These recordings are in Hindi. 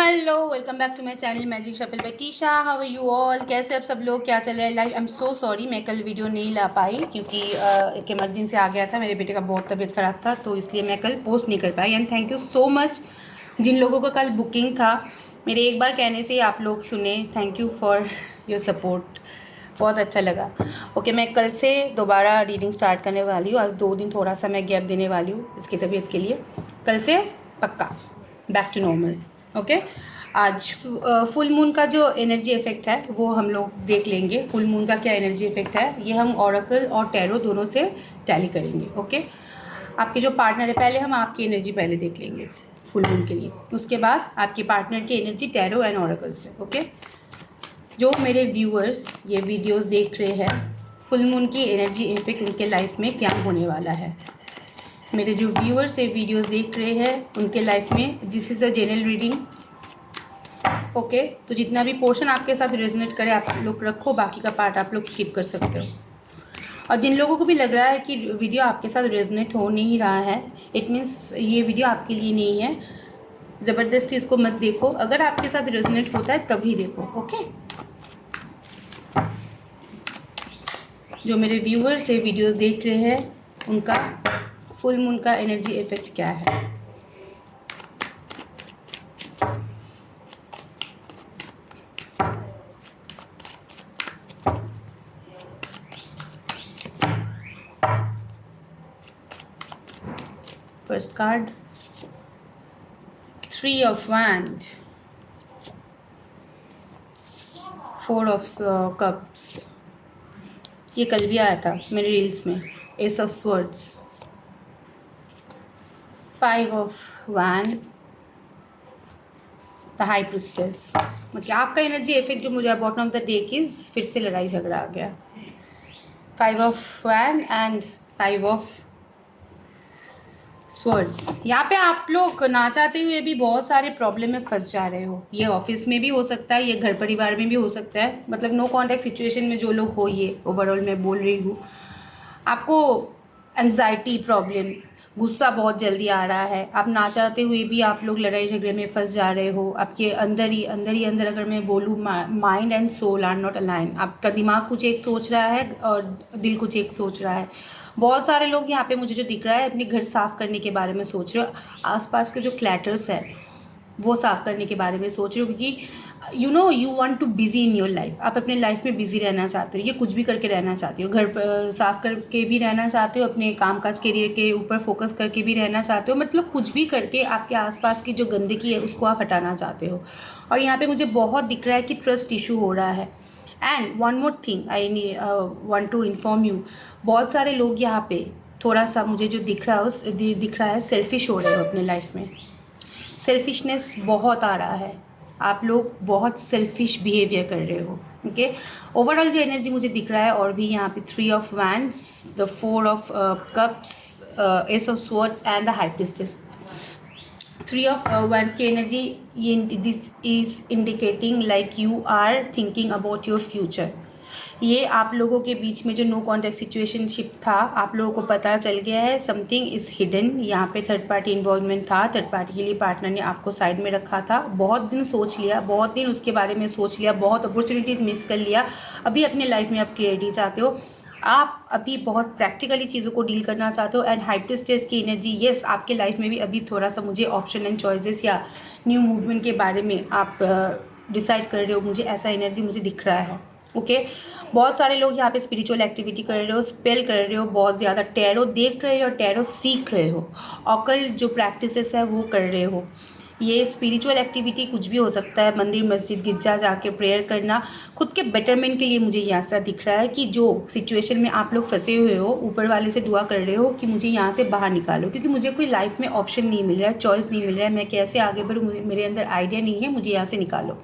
Hello, welcome back to my channel magic shuffle by Tisha. How are you all? कैसे आप सब लोग? क्या चल रहा है life? I am so sorry, मैं कल वीडियो नहीं ला पाई क्योंकि एक इमरजेंसी आ गया था। मेरे बेटे का बहुत तबीयत ख़राब था, तो इसलिए मैं कल पोस्ट नहीं कर पाई। And thank you so much जिन लोगों का कल बुकिंग था, मेरे एक बार कहने से ही आप लोग सुने। Thank you for your support, बहुत अच्छा लगा। ओके, मैं कल से दोबारा रीडिंग स्टार्ट करने वाली हूँ। आज 2 दिन थोड़ा सा मैं गैप देने वाली हूँ इसकी तबीयत के लिए। कल से पक्का बैक टू नॉर्मल। ओके, आज फुल मून का जो एनर्जी इफेक्ट है वो हम लोग देख लेंगे। फुल मून का क्या एनर्जी इफेक्ट है ये हम ऑरेकल और टैरो दोनों से टैली करेंगे। ओके, आपके जो पार्टनर है, पहले हम आपकी एनर्जी पहले देख लेंगे फुल मून के लिए, उसके बाद आपके पार्टनर की एनर्जी टैरो एंड ऑरेकल से। ओके, जो मेरे व्यूअर्स ये वीडियोस देख रहे हैं, फुल मून की एनर्जी इफेक्ट उनके लाइफ में क्या होने वाला है। मेरे जो व्यूअर्स ये वीडियोस देख रहे हैं उनके लाइफ में, this is a general reading. Okay, तो जितना भी पोर्शन आपके साथ रेजोनेट करे आप लोग रखो, बाकी का पार्ट आप लोग स्किप कर सकते हो। और जिन लोगों को भी लग रहा है कि वीडियो आपके साथ रेजोनेट हो नहीं रहा है, इट मीन्स ये वीडियो आपके लिए नहीं है। ज़बरदस्ती इसको मत देखो, अगर आपके साथ रेजोनेट होता है तभी देखो। ओके, जो मेरे व्यूअर्स ये वीडियोस देख रहे हैं उनका फुल मून का एनर्जी इफेक्ट क्या है। First card, 3 of Wands, 4 of Cups, ये कल भी आया था मेरे रील्स में। Ace of Swords, 5 of Wands, the high priestess. मतलब आपका एनर्जी इफेक्ट जो मुझे bottom of the deck is, फिर से लड़ाई झगड़ा आ गया। 5 of Wands and 5 of swords. यहाँ पे आप लोग ना चाहते हुए भी बहुत सारे प्रॉब्लम में फंस जा रहे हो। ये ऑफिस में भी हो सकता है, ये घर परिवार में भी हो सकता है, मतलब नो कॉन्टैक्ट सिचुएशन में जो लोग हो, ये ओवरऑल मैं बोल रही हूँ। आपको एंग्जाइटी प्रॉब्लम, गुस्सा बहुत जल्दी आ रहा है, आप ना चाहते हुए भी आप लोग लड़ाई झगड़े में फंस जा रहे हो। आपके अंदर अगर मैं बोलूँ, mind and soul are not align. आपका दिमाग कुछ एक सोच रहा है और दिल कुछ एक सोच रहा है। बहुत सारे लोग यहाँ पे मुझे जो दिख रहा है, अपने घर साफ़ करने के बारे में सोच रहे हो, आसपास के जो क्लैटर्स है वो साफ़ करने के बारे में सोच रहे हो, क्योंकि you want to busy in your life. आप अपने लाइफ में बिज़ी रहना चाहते हो, ये कुछ भी करके रहना चाहते हो। घर साफ़ करके भी रहना चाहते हो, अपने कामकाज करियर के ऊपर फोकस करके भी रहना चाहते हो, मतलब कुछ भी करके आपके आसपास की जो गंदगी है उसको आप हटाना चाहते हो। और यहाँ पे मुझे बहुत दिख रहा है कि ट्रस्ट इशू हो रहा है। And one more thing I want to inform you, बहुत सारे लोग यहाँ पे थोड़ा सा मुझे जो दिख रहा है सेल्फिश हो रहे हो अपने लाइफ में। सेल्फिशनेस बहुत आ रहा है, आप लोग बहुत सेल्फिश बिहेवियर कर रहे हो। ओके, ओवरऑल जो एनर्जी मुझे दिख रहा है, और भी यहाँ पे 3 of Wands, the 4 of Cups, Ace of Swords and the high priestess. 3 of Wands की एनर्जी, ये this is indicating like you are thinking about your future. ये आप लोगों के बीच में जो नो कॉन्टैक्ट सिचुएशनशिप था, आप लोगों को पता चल गया है समथिंग इज़ हिडन। यहाँ पे थर्ड पार्टी इन्वॉल्वमेंट था, थर्ड पार्टी के लिए पार्टनर ने आपको साइड में रखा था। बहुत दिन सोच लिया, बहुत दिन उसके बारे में सोच लिया, बहुत अपॉर्चुनिटीज़ मिस कर लिया। अभी अपने लाइफ में आप क्लियरिटी चाहते हो, आप अभी बहुत प्रैक्टिकली चीज़ों को डील करना चाहते हो। एंड हाइपर स्टेज की एनर्जी, येस, आपके लाइफ में भी अभी थोड़ा सा मुझे ऑप्शन एंड चॉइसेस या न्यू मूवमेंट के बारे में आप डिसाइड कर रहे हो, मुझे ऐसा एनर्जी मुझे दिख रहा है। ओके, बहुत सारे लोग यहाँ पे स्पिरिचुअल एक्टिविटी कर रहे हो, स्पेल कर रहे हो, बहुत ज़्यादा टैरो देख रहे हो और टैरो सीख रहे हो, ऑकल्ट जो प्रैक्टिसेस है वो कर रहे हो। ये स्पिरिचुअल एक्टिविटी कुछ भी हो सकता है, मंदिर मस्जिद गिरजा जाके प्रेयर करना, खुद के बेटरमेंट के लिए। मुझे यहाँ से दिख रहा है कि जो सिचुएशन में आप लोग फंसे हुए हो, ऊपर वाले से दुआ कर रहे हो कि मुझे यहाँ से बाहर निकालो, क्योंकि मुझे कोई लाइफ में ऑप्शन नहीं मिल रहा है, चॉइस नहीं मिल रहा है, मैं कैसे आगे बढ़ूँ, मेरे अंदर आइडिया नहीं है, मुझे यहाँ से निकालो।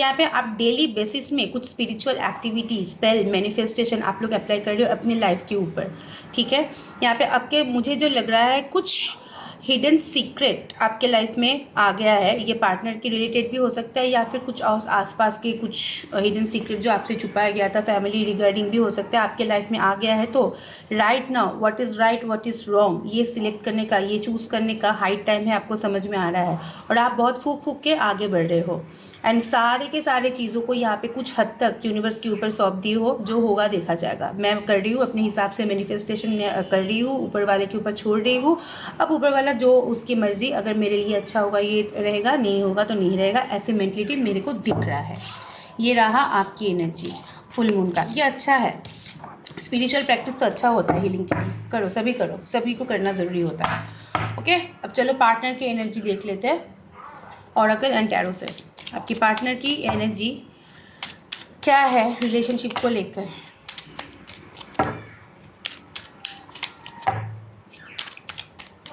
यहाँ पे आप डेली बेसिस में कुछ स्पिरिचुअल एक्टिविटी, स्पेल, मैनिफेस्टेशन आप लोग अप्लाई कर रहे हो अपनी लाइफ के ऊपर। ठीक है, यहाँ पे आपके मुझे जो लग रहा है कुछ हिडन सीक्रेट आपके लाइफ में आ गया है, ये पार्टनर के रिलेटेड भी हो सकता है या फिर कुछ आसपास के कुछ हिडन सीक्रेट जो आपसे छुपाया गया था फैमिली रिगार्डिंग भी हो सकता है, आपके लाइफ में आ गया है। तो right now what is right what is wrong ये सिलेक्ट करने का, ये चूज़ करने का हाई टाइम है, आपको समझ में आ रहा है और आप बहुत फूक फूक के आगे बढ़ रहे हो एंड सारे के सारे चीज़ों को यहाँ पे कुछ हद तक यूनिवर्स के ऊपर सौंप दी हो, जो होगा देखा जाएगा। मैं कर रही हूँ अपने हिसाब से मैनिफेस्टेशन में कर रही हूँ, ऊपर वाले के ऊपर छोड़ रही हूँ। अब ऊपर वाला जो उसकी मर्ज़ी, अगर मेरे लिए अच्छा होगा ये रहेगा, नहीं होगा तो नहीं रहेगा, ऐसे मेंटलिटी मेरे को दिख रहा है। ये रहा आपकी एनर्जी फुल मून का, ये अच्छा है। स्पिरिचुअल प्रैक्टिस तो अच्छा होता है हीलिंग के लिए, करो सभी को करना ज़रूरी होता है। ओके, अब चलो पार्टनर की एनर्जी देख लेते हैं ऑरेकल एंड टैरो से। आपकी पार्टनर की एनर्जी क्या है रिलेशनशिप को लेकर।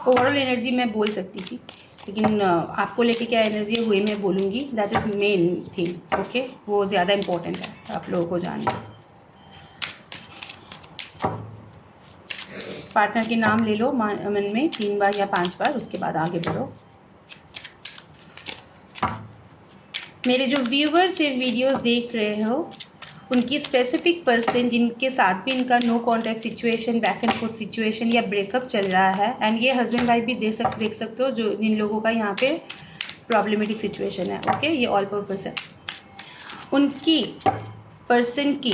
ओवरऑल एनर्जी मैं बोल सकती थी, लेकिन आपको लेके क्या एनर्जी है वही मैं बोलूँगी, that is main thing. Okay, वो ज़्यादा इम्पोर्टेंट है आप लोगों को जानना। पार्टनर के नाम ले लो मन में 3 बार या 5 बार, उसके बाद आगे बढ़ो। मेरे जो व्यूवर्स ये वीडियोस देख रहे हो उनकी स्पेसिफिक पर्सन जिनके साथ भी इनका no contact situation, back and forth situation या ब्रेकअप चल रहा है, एंड ये हस्बैंड वाइफ भी देख सकते हो, जो जिन लोगों का यहाँ पे प्रॉब्लमेटिक सिचुएशन है। ओके, ये ऑल पर्पस है। उनकी पर्सन की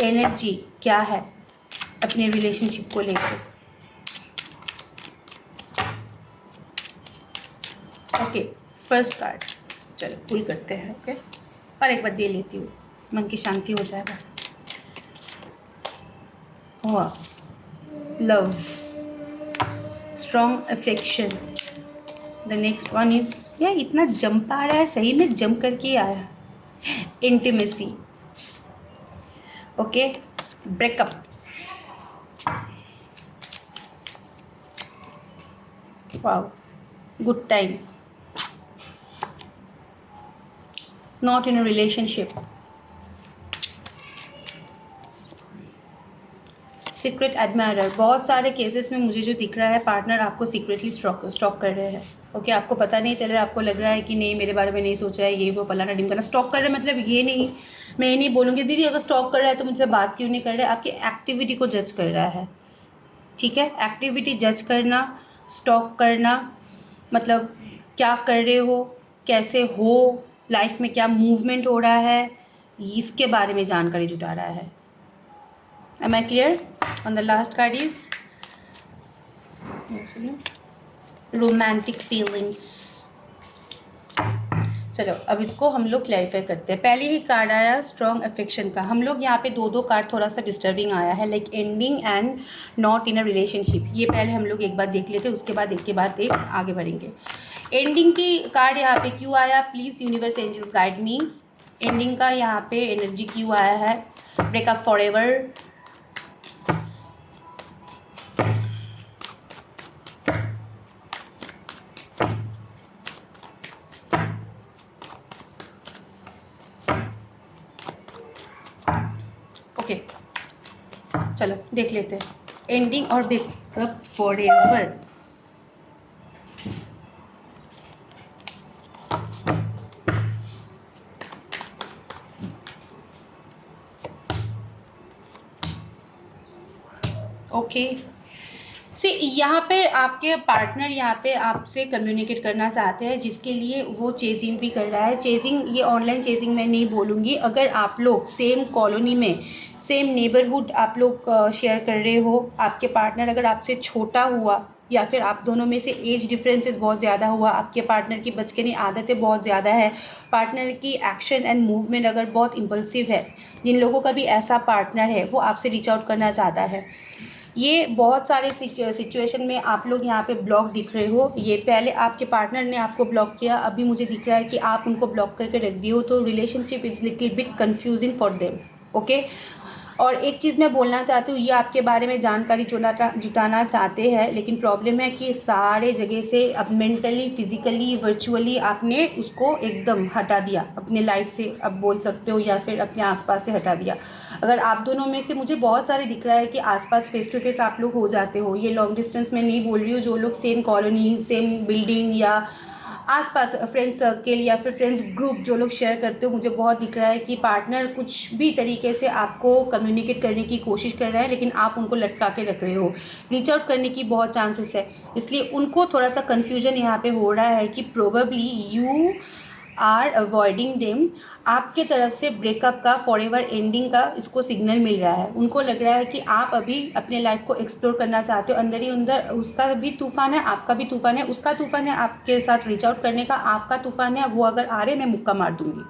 एनर्जी क्या है अपने रिलेशनशिप को लेकर। ओके, फर्स्ट कार्ड चलो पुल करते हैं। ओके, और एक बार दे लेती हूँ, मन की शांति हो जाएगा। हुआ love, strong affection. The next one is, यार इतना जंप आ रहा है, सही में जंप करके ही आया। Intimacy. Okay, breakup, wow, good time, not in a relationship, secret admirer. बहुत सारे केसेस में मुझे जो दिख रहा है पार्टनर आपको सीक्रेटली स्टॉक कर रहे हैं। ओके, आपको पता नहीं चल रहा है, आपको लग रहा है कि नहीं मेरे बारे में नहीं सोचा है, ये वो फलाना ढिमकाना। स्टॉक कर रहे हैं मतलब ये नहीं, मैं ये नहीं बोलूँगी दीदी अगर स्टॉक कर रहा है तो मुझसे बात क्यों नहीं कर रहा है, आपकी एक्टिविटी को जज कर रहा है। ठीक है, एक्टिविटी जज करना, स्टॉक करना मतलब क्या कर रहे हो, कैसे हो, लाइफ में क्या मूवमेंट हो रहा है, इसके बारे में जानकारी जुटा रहा है। Am I clear? On the last card is romantic feelings. चलो अब इसको हम लोग क्लैरिफाई करते हैं। पहले ही कार्ड आया स्ट्रॉन्ग अफेक्शन का। हम लोग यहाँ पे दो कार्ड थोड़ा सा डिस्टर्बिंग आया है, like ending and not in a relationship. ये पहले हम लोग एक बार देख लेते हैं, उसके बाद एक के बाद एक आगे बढ़ेंगे। एंडिंग की कार्ड यहाँ पे क्यों आया, please universe angels guide me. Ending का यहाँ पे एनर्जी क्यों आया है, ब्रेकअप फॉर एवर, ओके चलो देख लेते हैं एंडिंग और ब्रेकअप फॉर एवर। ओके से यहाँ पे आपके पार्टनर यहाँ पे आपसे कम्युनिकेट करना चाहते हैं, जिसके लिए वो चेजिंग भी कर रहा है। चेजिंग, ये ऑनलाइन चेजिंग मैं नहीं बोलूँगी। अगर आप लोग सेम कॉलोनी में, सेम नेबरहुड आप लोग शेयर कर रहे हो, आपके पार्टनर अगर आपसे छोटा हुआ या फिर आप दोनों में से एज डिफरेंसेस बहुत ज़्यादा हुआ, आपके पार्टनर की बचकानी आदतें बहुत ज़्यादा है, पार्टनर की एक्शन एंड मूवमेंट अगर बहुत इम्पल्सिव है, जिन लोगों का भी ऐसा पार्टनर है वो आपसे रीच आउट करना चाहता है। ये बहुत सारे सिचुएशन में आप लोग यहाँ पे ब्लॉक दिख रहे हो। ये पहले आपके पार्टनर ने आपको ब्लॉक किया, अभी मुझे दिख रहा है कि आप उनको ब्लॉक करके रख दिए हो, तो relationship is little bit confusing for them. Okay, और एक चीज़ मैं बोलना चाहती हूँ, ये आपके बारे में जानकारी जुटाना चाहते हैं, लेकिन प्रॉब्लम है कि सारे जगह से अब मेंटली, फिज़िकली, वर्चुअली आपने उसको एकदम हटा दिया अपने लाइफ से, अब बोल सकते हो, या फिर अपने आसपास से हटा दिया। अगर आप दोनों में से मुझे बहुत सारे दिख रहा है कि आसपास फेस टू फेस आप लोग हो जाते हो, ये लॉन्ग डिस्टेंस में नहीं बोल रही हूँ, जो लोग सेम कॉलोनी, सेम बिल्डिंग या आसपास फ्रेंड सर्कल या फिर फ्रेंड्स ग्रुप जो लोग शेयर करते हो, मुझे बहुत दिख रहा है कि पार्टनर कुछ भी तरीके से आपको कम्युनिकेट करने की कोशिश कर रहा है, लेकिन आप उनको लटका के रख रहे हो। रीच आउट करने की बहुत चांसेस है, इसलिए उनको थोड़ा सा कन्फ्यूजन यहाँ पे हो रहा है कि probably you are avoiding them. आपके तरफ से ब्रेकअप का, फॉरएवर एंडिंग का इसको सिग्नल मिल रहा है। उनको लग रहा है कि आप अभी अपने लाइफ को एक्सप्लोर करना चाहते हो, अंदर ही अंदर उसका भी तूफ़ान है, आपका भी तूफ़ान है, उसका तूफ़ान है आपके साथ रीच आउट करने का, आपका तूफ़ान है वो अगर आ रहे मैं मुक्का मार दूँगी,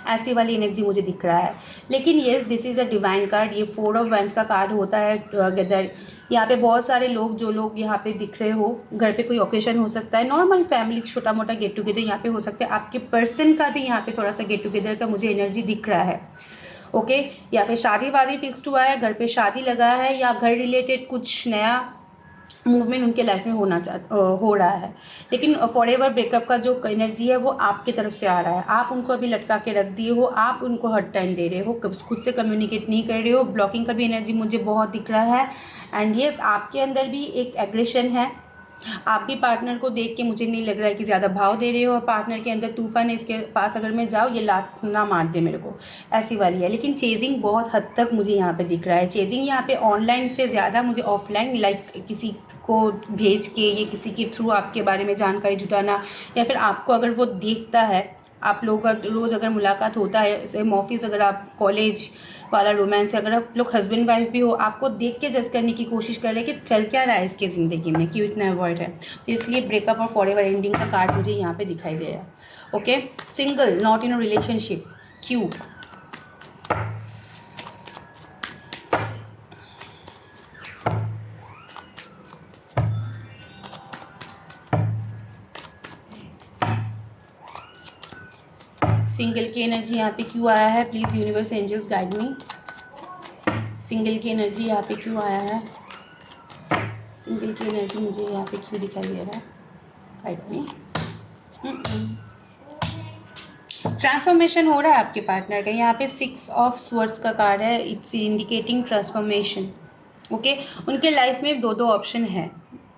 ऐसी वाली एनर्जी मुझे दिख रहा है। लेकिन yes, this is a divine card, ये 4 ऑफ वैंड्स का कार्ड होता है गदर। यहाँ पे बहुत सारे लोग, जो लोग यहाँ पे दिख रहे हो, घर पे कोई ओकेशन हो सकता है, नॉर्मल फैमिली छोटा मोटा गेट टुगेदर यहाँ पे हो सकता है, आपके पर्सन का भी यहाँ पे थोड़ा सा गेट टुगेदर का मुझे एनर्जी दिख रहा है। ओके, या फिर शादी वादी फिक्स्ड हुआ है, घर पे शादी लगा है, या घर रिलेटेड कुछ नया मूवमेंट उनके लाइफ में हो रहा है। लेकिन फॉरएवर ब्रेकअप का जो एनर्जी है वो आपकी तरफ से आ रहा है। आप उनको अभी लटका के रख दिए हो, आप उनको हर टाइम दे रहे हो, खुद से कम्युनिकेट नहीं कर रहे हो, ब्लॉकिंग का भी एनर्जी मुझे बहुत दिख रहा है। एंड येस, आपके अंदर भी एक एग्रेशन है। आप भी पार्टनर को देख के मुझे नहीं लग रहा है कि ज़्यादा भाव दे रहे हो, पार्टनर के अंदर तूफान है, इसके पास अगर मैं जाऊँ ये लात ना मार दे मेरे को, ऐसी वाली है। लेकिन चेजिंग बहुत हद तक मुझे यहाँ पे दिख रहा है। चेजिंग यहाँ पे ऑनलाइन से ज़्यादा मुझे ऑफलाइन, लाइक किसी को भेज के या किसी के थ्रू आपके बारे में जानकारी जुटाना, या फिर आपको अगर वो देखता है, आप लोगों का रोज़ अगर मुलाकात होता है, सेम ऑफिस, अगर आप कॉलेज वाला रोमांस है, अगर आप लोग हस्बैंड वाइफ भी हो, आपको देख के जज करने की कोशिश कर रहे हैं कि चल क्या रहा है इसकी ज़िंदगी में, क्यों इतना अवॉइड है। तो इसलिए ब्रेकअप और फॉरएवर एंडिंग का कार्ड मुझे यहाँ पे दिखाई दे रहा है। Okay, single, not in a relationship, क्यों? सिंगल की एनर्जी यहाँ पे क्यों आया है? Please universe angels guide me. Single की एनर्जी यहाँ पे क्यों आया है? सिंगल की एनर्जी मुझे यहाँ पे क्यों दिखाई दे रहा है? Guide me. ट्रांसफॉर्मेशन हो रहा है आपके पार्टनर का। यहाँ पे 6 ऑफ स्वर्ड्स का कार्ड है, इट्स इंडिकेटिंग ट्रांसफॉर्मेशन। ओके, उनके लाइफ में 2 ऑप्शन है,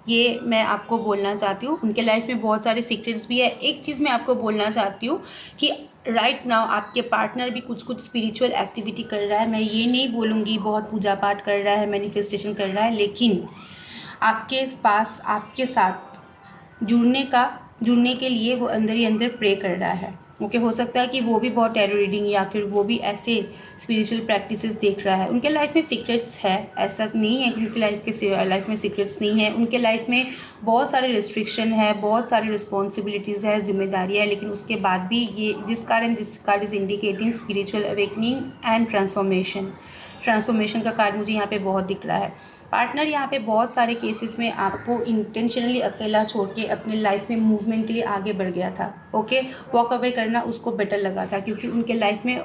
ये मैं आपको बोलना चाहती हूँ। उनके लाइफ में बहुत सारे सीक्रेट्स भी है। एक चीज़ मैं आपको बोलना चाहती हूँ कि राइट नाउ आपके पार्टनर भी कुछ स्पिरिचुअल एक्टिविटी कर रहा है। मैं ये नहीं बोलूँगी बहुत पूजा पाठ कर रहा है, मैनिफेस्टेशन कर रहा है, लेकिन आपके पास, आपके साथ जुड़ने के लिए वो अंदर ही अंदर प्रे कर रहा है। ओके, हो सकता है कि वो भी बहुत टैरो रीडिंग या फिर वो भी ऐसे स्पिरिचुअल प्रैक्टिसेस देख रहा है। उनके लाइफ में सीक्रेट्स है, ऐसा नहीं है कि उनकी लाइफ में सीक्रेट्स नहीं है। उनके लाइफ में बहुत सारे रिस्ट्रिक्शन है, बहुत सारी रिस्पॉन्सिबिलिटीज़ है, जिम्मेदारियाँ है, लेकिन उसके बाद भी ये this card is indicating spiritual awakening and transformation का कार्ड मुझे यहाँ पे बहुत दिख रहा है। पार्टनर यहाँ पे बहुत सारे केसेस में आपको इंटेंशनली अकेला छोड़ के अपने लाइफ में मूवमेंट के लिए आगे बढ़ गया था। ओके, वॉक अवे करना उसको बेटर लगा था, क्योंकि उनके लाइफ में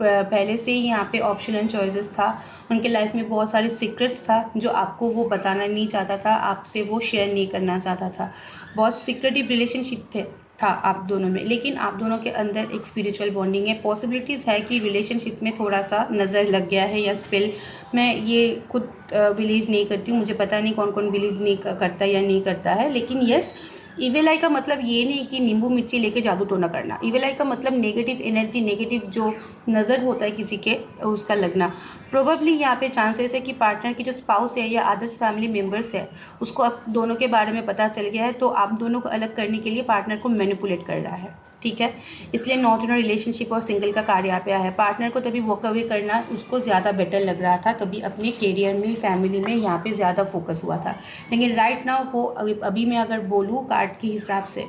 पहले से ही यहाँ पे ऑप्शन एंड चॉइसेस था। उनके लाइफ में बहुत सारे सीक्रेट्स था जो आपको वो बताना नहीं चाहता था, आपसे वो शेयर नहीं करना चाहता था। बहुत सीक्रेटिव रिलेशनशिप था आप दोनों में, लेकिन आप दोनों के अंदर एक स्पिरिचुअल बॉन्डिंग है। पॉसिबिलिटीज़ है कि रिलेशनशिप में थोड़ा सा नज़र लग गया है या स्पेल। मैं ये खुद बिलीव नहीं करती हूँ, मुझे पता नहीं कौन कौन बिलीव नहीं करता या नहीं करता है। लेकिन येस, इविल आई का मतलब ये नहीं कि नींबू मिर्ची लेके जादू टोना करना। इविल आई का मतलब नेगेटिव एनर्जी, नेगेटिव जो नज़र होता है किसी के, उसका लगना। प्रोबेबली यहाँ पे चांसेस है कि पार्टनर की जो स्पाउस है या अदर्स फैमिली मेम्बर्स है, उसको आप दोनों के बारे में पता चल गया है, तो आप दोनों को अलग करने के लिए पार्टनर को मैनिपुलेट कर रहा है। ठीक है, इसलिए नॉट इन अ रिलेशनशिप और सिंगल का कार्य यहाँ पे आया है। पार्टनर को तभी वॉक अवे करना उसको ज़्यादा बेटर लग रहा था, तभी अपने करियर में, फैमिली में यहाँ पे ज़्यादा फोकस हुआ था। लेकिन राइट नाउ वो अभी मैं अगर बोलूँ कार्ड के हिसाब से,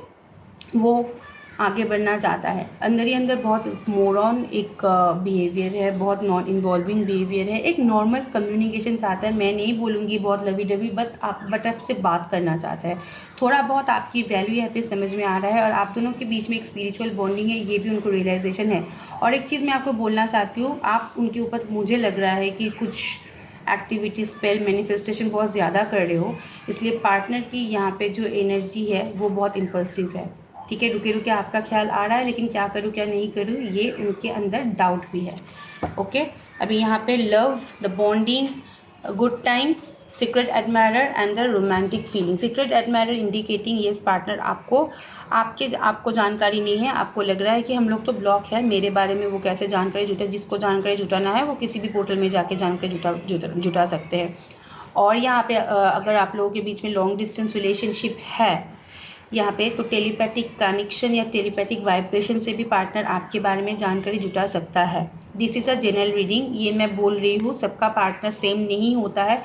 वो आगे बढ़ना चाहता है। अंदर ही अंदर बहुत मोरॉन एक बिहेवियर है, बहुत नॉन इन्वॉल्विंग बिहेवियर है, एक नॉर्मल कम्युनिकेशन चाहता है। मैं नहीं बोलूँगी बहुत लवी डवी, बट आपसे बात करना चाहता है। थोड़ा बहुत आपकी वैल्यू यहाँ पे समझ में आ रहा है और आप दोनों के बीच में एक स्पिरिचुअल बॉन्डिंग है, ये भी उनको रियलाइजेशन है। और एक चीज़ मैं आपको बोलना चाहती हूँ, आप उनके ऊपर मुझे लग रहा है कि कुछ एक्टिविटी, स्पेल, मैनिफेस्टेशन बहुत ज़्यादा कर रहे हो, इसलिए पार्टनर की यहाँ पे जो एनर्जी है वो बहुत इम्पल्सिव है। ठीक है, रुके रुके आपका ख्याल आ रहा है, लेकिन क्या करूँ क्या नहीं करूँ, ये उनके अंदर डाउट भी है। ओके, अभी यहाँ पे love, the bonding, good time, secret admirer and the romantic feeling. Secret admirer indicating yes partner आपको जानकारी नहीं है, आपको लग रहा है कि हम लोग तो ब्लॉक है, मेरे बारे में वो कैसे जानकारी जुटा, जिसको जानकारी जुटाना है वो किसी भी पोर्टल में जाके जानकारी जुटा सकते हैं। और यहाँ पे अगर आप लोगों के बीच में लॉन्ग डिस्टेंस रिलेशनशिप है यहाँ पे, तो टेलीपैथिक कनेक्शन या टेलीपैथिक वाइब्रेशन से भी पार्टनर आपके बारे में जानकारी जुटा सकता है। This is a general reading, ये मैं बोल रही हूँ, सबका पार्टनर सेम नहीं होता है।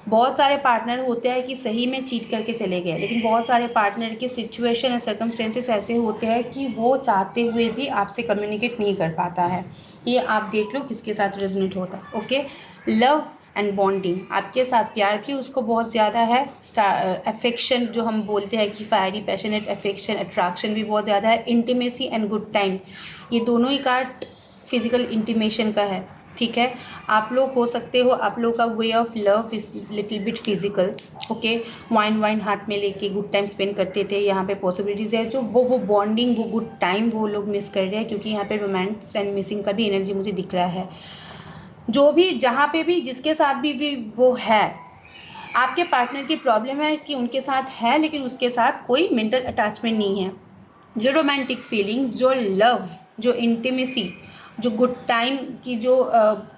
बहुत सारे पार्टनर होते हैं कि सही में चीट करके चले गए, लेकिन बहुत सारे पार्टनर के सिचुएशन और सर्कमस्टेंसेस ऐसे होते हैं कि वो चाहते हुए भी आपसे कम्युनिकेट नहीं कर पाता है। ये आप देख लो किसके साथ रेजोनेट होता है। ओके, लव एंड बॉन्डिंग, आपके साथ प्यार भी उसको बहुत ज़्यादा है। अफेक्शन जो हम बोलते हैं कि फायरी पैशनेट अफेक्शन, अट्रैक्शन भी बहुत ज़्यादा है। इंटीमेसी एंड गुड टाइम, ये दोनों ही कार्ड फिजिकल इंटीमेशन का है। ठीक है, आप लोग हो सकते हो, आप लोग का way of love is little bit physical. Okay, wine हाथ में लेके गुड टाइम स्पेंड करते थे, यहाँ पे पॉसिबिलिटीज़ है। जो वो बॉन्डिंग, वो गुड टाइम वो लोग मिस कर रहे हैं, क्योंकि यहाँ पे रोमांस एंड मिसिंग का भी एनर्जी मुझे दिख रहा है। जो भी जहाँ पे भी जिसके साथ भी वो है, आपके पार्टनर की प्रॉब्लम है कि उनके साथ है लेकिन उसके साथ कोई मेंटल अटैचमेंट नहीं है। जो रोमांटिक फीलिंग्स, जो लव, जो इंटीमेसी, जो गुड टाइम की जो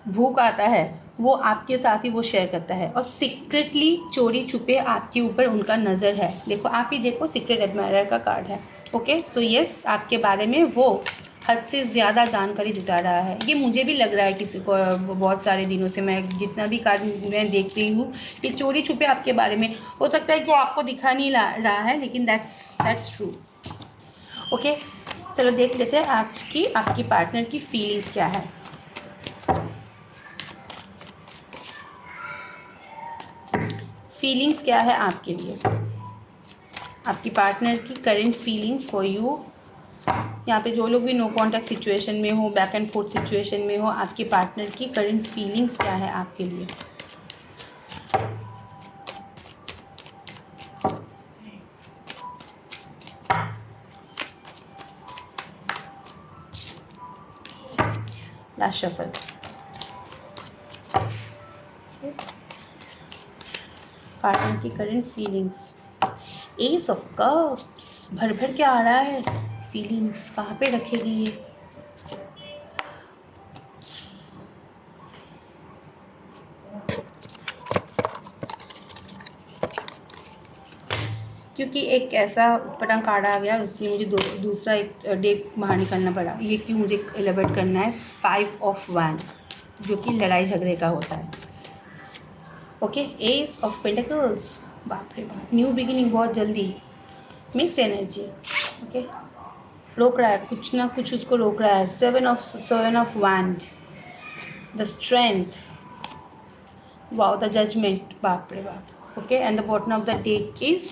भूख आता है, वो आपके साथ ही वो शेयर करता है। और सीक्रेटली, चोरी छुपे आपके ऊपर उनका नज़र है। देखो, आप ही देखो, सीक्रेट एडमायरर का कार्ड है। ओके, सो यस, आपके बारे में वो हद से ज़्यादा जानकारी जुटा रहा है। ये मुझे भी लग रहा है किसी को, बहुत सारे दिनों से मैं जितना भी कार्ड मैं देख रही हूँ, ये चोरी छुपे आपके बारे में। हो सकता है कि आपको दिखा नहीं रहा है, लेकिन दैट्स ट्रू। ओके, चलो देख लेते हैं आज की आपकी पार्टनर की फीलिंग्स क्या है। फीलिंग्स क्या है आपके लिए, आपकी पार्टनर की करंट फीलिंग्स फॉर यू। यहाँ पे जो लोग भी नो कॉन्टैक्ट सिचुएशन में हो, बैक एंड फोर्थ सिचुएशन में हो, आपके पार्टनर की करंट फीलिंग्स क्या है आपके लिए। लास्ट शफल, पार्टनर की current feelings. S of cups भर भर के आ रहा है। फीलिंग्स कहाँ पे रखेगी ये। क्योंकि एक ऐसा पटंग कार्ड आ गया, इसलिए मुझे दूसरा एक डेक बाहर निकालना पड़ा। ये क्यों मुझे एलिब्रेट करना है। 5 ऑफ वैंड, जो कि लड़ाई झगड़े का होता है। ओके, एस ऑफ पेंटिकल्स, बाप रे बाप, न्यू बिगिनिंग बहुत जल्दी, मिक्स्ड एनर्जी। ओके, रोक रहा है, कुछ ना कुछ उसको रोक रहा है। 7 of wand, the strength, wow, the judgment, बाप रे बाप। Okay, and the bottom of the deck is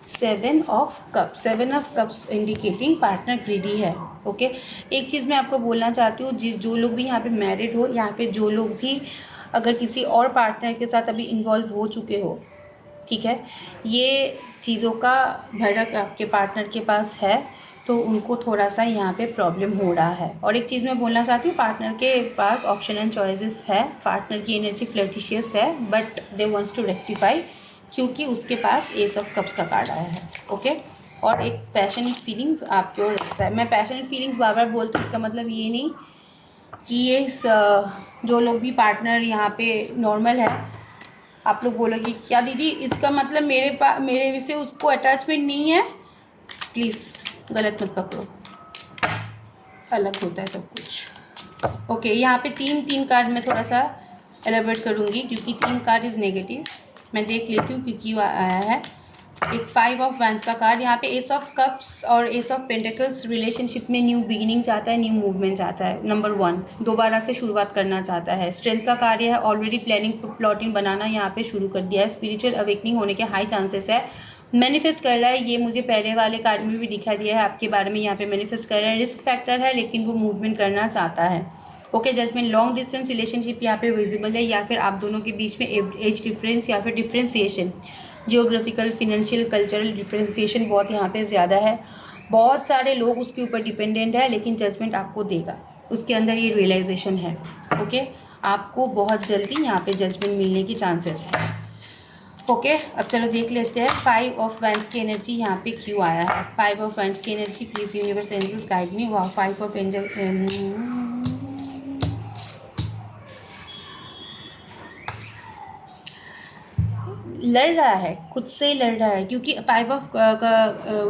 7 of cups. 7 of cups indicating partner greedy है। ओके, एक चीज़ मैं आपको बोलना चाहती हूँ, जो लोग भी यहाँ पे मैरिड हो, यहाँ पे जो लोग भी अगर किसी और पार्टनर के साथ अभी इन्वॉल्व हो चुके हो, ठीक है, ये चीज़ों का भड़क आपके पार्टनर के पास है, तो उनको थोड़ा सा यहाँ पे प्रॉब्लम हो रहा है। और एक चीज़ मैं बोलना चाहती हूँ, पार्टनर के पास ऑप्शन एंड चॉइसेस है, पार्टनर की एनर्जी फ्लर्टिशियस है, but they wants to rectify, क्योंकि उसके पास एस ऑफ कप्स का कार्ड आया है। ओके, और एक पैशनेट फीलिंग्स आपकी ओर रखता है। मैं पैशनेट फीलिंग्स बार बार बोलती हूँ, इसका मतलब ये नहीं कि ये जो लोग भी पार्टनर यहाँ पे नॉर्मल है, आप लोग बोलोगे क्या दीदी इसका मतलब मेरे से उसको अटैचमेंट नहीं है। प्लीज़ गलत मत पकड़ो, अलग होता है सब कुछ। ओके, यहाँ पे 3 कार्ड मैं थोड़ा सा एलेबरेट करूँगी, क्योंकि 3 कार्ड इज़ नेगेटिव। मैं देख लेती हूँ क्योंकि वो आया है। एक 5 ऑफ वैंस का कार्ड, यहाँ पे एस ऑफ कप्स और एस ऑफ पेंटिकल्स रिलेशनशिप में न्यू बिगिनिंग चाहता है, न्यू मूवमेंट चाहता है। नंबर 1 दोबारा से शुरुआत करना चाहता है। स्ट्रेंथ का कार्य है, ऑलरेडी प्लानिंग प्लॉटिंग बनाना यहाँ पे शुरू कर दिया है। स्पिरिचुअल अवेकनिंग होने के हाई चांसेस है। मैनिफेस्ट कर रहा है, ये मुझे पहले वाले कार्ड में भी दिखा दिया है आपके बारे में। यहाँ पे मैनिफेस्ट कर रहा है, रिस्क फैक्टर है लेकिन वो मूवमेंट करना चाहता है। Okay, judgment, long distance relationship यहाँ पे विजिबल है, या फिर आप दोनों के बीच में एज डिफरेंस या फिर differentiation, geographical, financial, cultural differentiation बहुत यहाँ पे ज़्यादा है। बहुत सारे लोग उसके ऊपर डिपेंडेंट है, लेकिन जजमेंट आपको देगा, उसके अंदर ये रियलाइजेशन है। ओके, आपको बहुत जल्दी यहाँ पे जजमेंट मिलने की चांसेस है। ओके, अब चलो देख लेते हैं 5 ऑफ वैंस की एनर्जी यहाँ पे क्यों आया है। 5 ऑफ वैंस की energy, please universe angels guide me. वाह, 5 ऑफ एंजल, लड़ रहा है, खुद से ही लड़ रहा है, क्योंकि 5 ऑफ